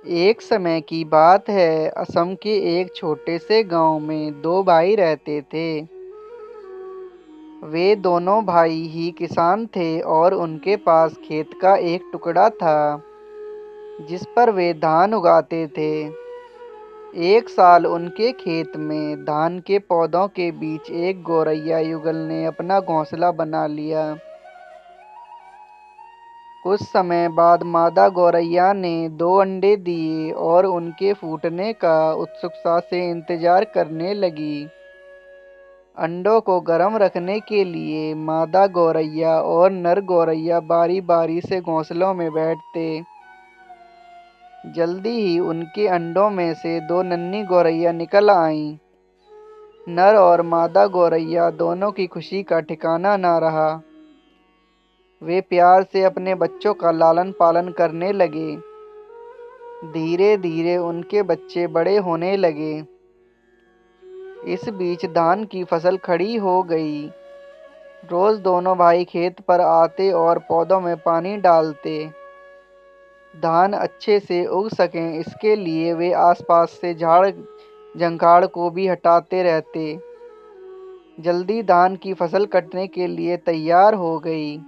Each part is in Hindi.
एक समय की बात है, असम के एक छोटे से गांव में दो भाई रहते थे। वे दोनों भाई ही किसान थे और उनके पास खेत का एक टुकड़ा था जिस पर वे धान उगाते थे। एक साल उनके खेत में धान के पौधों के बीच एक गौरैया युगल ने अपना घोंसला बना लिया। कुछ समय बाद मादा गौरैया ने दो अंडे दिए और उनके फूटने का उत्सुकता से इंतजार करने लगी। अंडों को गर्म रखने के लिए मादा गौरैया और नर गौरैया बारी बारी से घोंसलों में बैठते। जल्दी ही उनके अंडों में से दो नन्ही गौरैया निकल आईं। नर और मादा गौरैया दोनों की खुशी का ठिकाना न रहा। वे प्यार से अपने बच्चों का लालन पालन करने लगे। धीरे धीरे उनके बच्चे बड़े होने लगे। इस बीच धान की फसल खड़ी हो गई। रोज दोनों भाई खेत पर आते और पौधों में पानी डालते। धान अच्छे से उग सकें इसके लिए वे आसपास से झाड़ झंखाड़ को भी हटाते रहते। जल्दी धान की फसल कटने के लिए तैयार हो गई।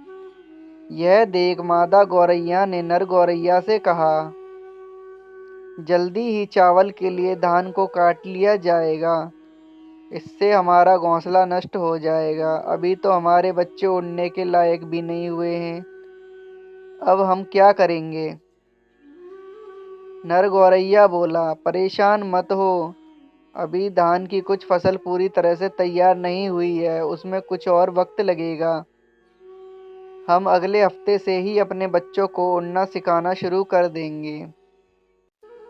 यह देख मादा गौरैया ने नर गौरैया से कहा, जल्दी ही चावल के लिए धान को काट लिया जाएगा। इससे हमारा घोंसला नष्ट हो जाएगा। अभी तो हमारे बच्चे उड़ने के लायक भी नहीं हुए हैं। अब हम क्या करेंगे? नर गौरैया बोला, परेशान मत हो। अभी धान की कुछ फसल पूरी तरह से तैयार नहीं हुई है, उसमें कुछ और वक्त लगेगा। हम अगले हफ्ते से ही अपने बच्चों को उड़ना सिखाना शुरू कर देंगे।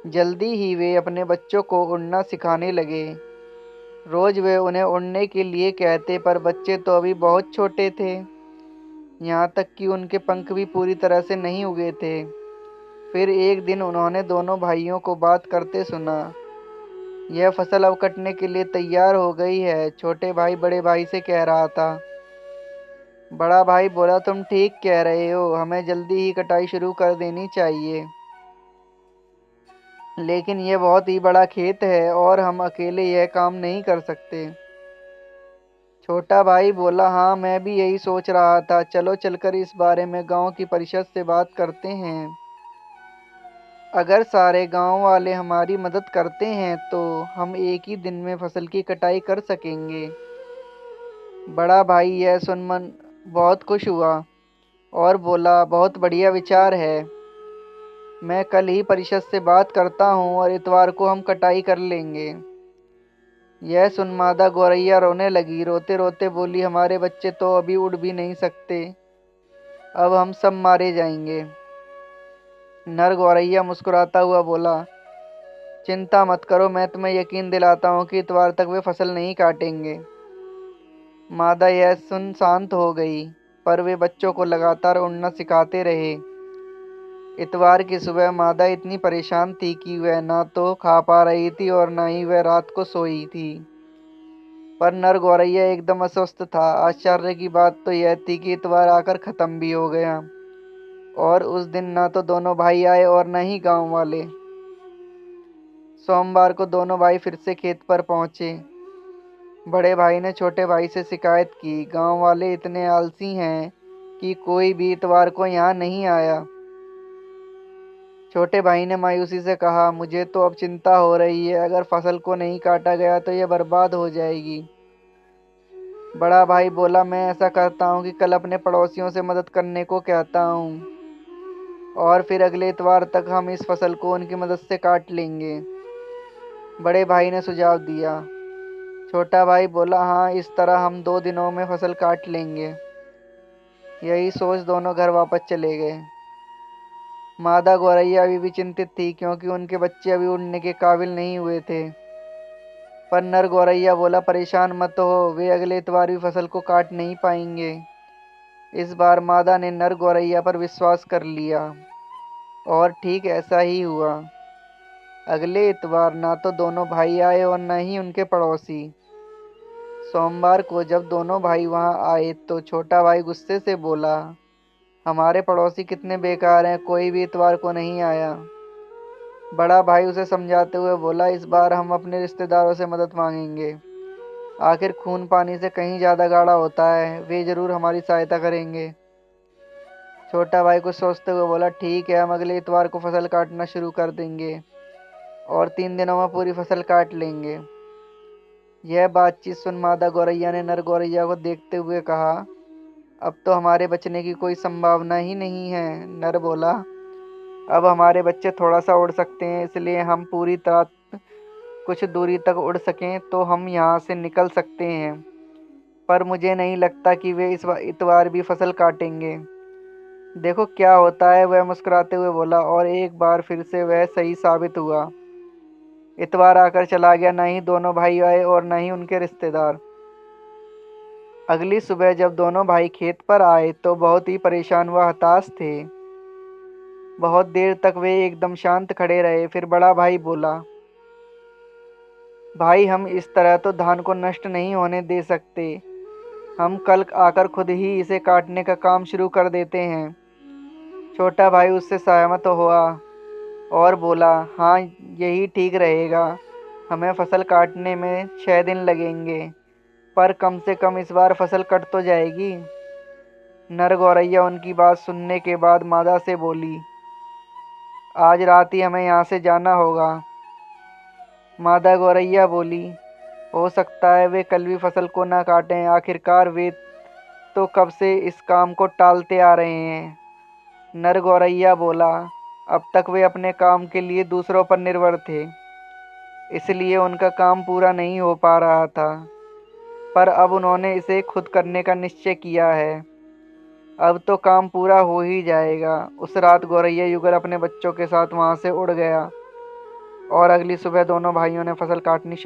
जल्दी ही वे अपने बच्चों को उड़ना सिखाने लगे। रोज वे उन्हें उड़ने के लिए कहते, पर बच्चे तो अभी बहुत छोटे थे। यहाँ तक कि उनके पंख भी पूरी तरह से नहीं उगे थे। फिर एक दिन उन्होंने दोनों भाइयों को बात करते सुना। यह फसल अब कटने के लिए तैयार हो गई है, छोटे भाई बड़े भाई से कह रहा था। बड़ा भाई बोला, तुम ठीक कह रहे हो, हमें जल्दी ही कटाई शुरू कर देनी चाहिए। लेकिन यह बहुत ही बड़ा खेत है और हम अकेले यह काम नहीं कर सकते। छोटा भाई बोला, हाँ मैं भी यही सोच रहा था, चलो चलकर इस बारे में गांव की परिषद से बात करते हैं। अगर सारे गांव वाले हमारी मदद करते हैं तो हम एक ही दिन में फसल की कटाई कर सकेंगे। बड़ा भाई यह सुन मन बहुत खुश हुआ और बोला, बहुत बढ़िया विचार है। मैं कल ही परिषद से बात करता हूँ और इतवार को हम कटाई कर लेंगे। यह सुन मादा गौरैया रोने लगी। रोते रोते बोली, हमारे बच्चे तो अभी उड़ भी नहीं सकते, अब हम सब मारे जाएंगे। नर गौरैया मुस्कुराता हुआ बोला, चिंता मत करो, मैं तुम्हें यकीन दिलाता हूँ कि इतवार तक वे फसल नहीं काटेंगे। मादा यह सुन शांत हो गई, पर वे बच्चों को लगातार उड़ना सिखाते रहे। इतवार की सुबह मादा इतनी परेशान थी कि वह ना तो खा पा रही थी और न ही वह रात को सोई थी। पर नर गौरैया एकदम अस्वस्थ था। आश्चर्य की बात तो यह थी कि इतवार आकर खत्म भी हो गया और उस दिन न तो दोनों भाई आए और न ही गांव वाले। सोमवार को दोनों भाई फिर से खेत पर पहुंचे। बड़े भाई ने छोटे भाई से शिकायत की, गांव वाले इतने आलसी हैं कि कोई भी इतवार को यहाँ नहीं आया। छोटे भाई ने मायूसी से कहा, मुझे तो अब चिंता हो रही है, अगर फसल को नहीं काटा गया तो यह बर्बाद हो जाएगी। बड़ा भाई बोला, मैं ऐसा करता हूँ कि कल अपने पड़ोसियों से मदद करने को कहता हूँ और फिर अगले इतवार तक हम इस फसल को उनकी मदद से काट लेंगे। बड़े भाई ने सुझाव दिया। छोटा भाई बोला, हाँ इस तरह हम 2 दिनों में फसल काट लेंगे। यही सोच दोनों घर वापस चले गए। मादा गौरैया अभी भी चिंतित थी क्योंकि उनके बच्चे अभी उड़ने के काबिल नहीं हुए थे। पर नर गौरैया बोला, परेशान मत हो, वे अगले इतवार भी फसल को काट नहीं पाएंगे। इस बार मादा ने नर गौरैया पर विश्वास कर लिया और ठीक ऐसा ही हुआ। अगले इतवार ना तो दोनों भाई आए और न ही उनके पड़ोसी। सोमवार को जब दोनों भाई वहां आए तो छोटा भाई गुस्से से बोला, हमारे पड़ोसी कितने बेकार हैं, कोई भी इतवार को नहीं आया। बड़ा भाई उसे समझाते हुए बोला, इस बार हम अपने रिश्तेदारों से मदद मांगेंगे। आखिर खून पानी से कहीं ज्यादा गाढ़ा होता है, वे जरूर हमारी सहायता करेंगे। छोटा भाई कुछ सोचते हुए बोला, ठीक है, हम अगले इतवार को फसल काटना शुरू कर देंगे और 3 दिनों में पूरी फसल काट लेंगे। यह बातचीत सुन मादा गौरैया ने नर गौरैया को देखते हुए कहा, अब तो हमारे बचने की कोई संभावना ही नहीं है। नर बोला, अब हमारे बच्चे थोड़ा सा उड़ सकते हैं, इसलिए हम पूरी तरह कुछ दूरी तक उड़ सकें तो हम यहाँ से निकल सकते हैं, पर मुझे नहीं लगता कि वे इस इतवार भी फसल काटेंगे। देखो क्या होता है, वह मुस्कुराते हुए बोला, और एक बार फिर से वह सही साबित हुआ। इतवार आकर चला गया, न ही दोनों भाई आए और न ही उनके रिश्तेदार। अगली सुबह जब दोनों भाई खेत पर आए तो बहुत ही परेशान व हताश थे। बहुत देर तक वे एकदम शांत खड़े रहे। फिर बड़ा भाई बोला, भाई हम इस तरह तो धान को नष्ट नहीं होने दे सकते। हम कल आकर खुद ही इसे काटने का काम शुरू कर देते हैं। छोटा भाई उससे सहमत हुआ और बोला, हाँ, यही ठीक रहेगा। हमें फसल काटने में 6 दिन लगेंगे, पर कम से कम इस बार फसल कट तो जाएगी। नर गौरैया उनकी बात सुनने के बाद मादा से बोली, आज रात ही हमें यहाँ से जाना होगा। मादा गौरैया बोली, हो सकता है वे कल भी फसल को ना काटें, आखिरकार वे तो कब से इस काम को टालते आ रहे हैं। नर गौरैया बोला, अब तक वे अपने काम के लिए दूसरों पर निर्भर थे, इसलिए उनका काम पूरा नहीं हो पा रहा था, पर अब उन्होंने इसे खुद करने का निश्चय किया है। अब तो काम पूरा हो ही जाएगा। उस रात गौरैया युगल अपने बच्चों के साथ वहां से उड़ गया और अगली सुबह दोनों भाइयों ने फसल काटनी शुरू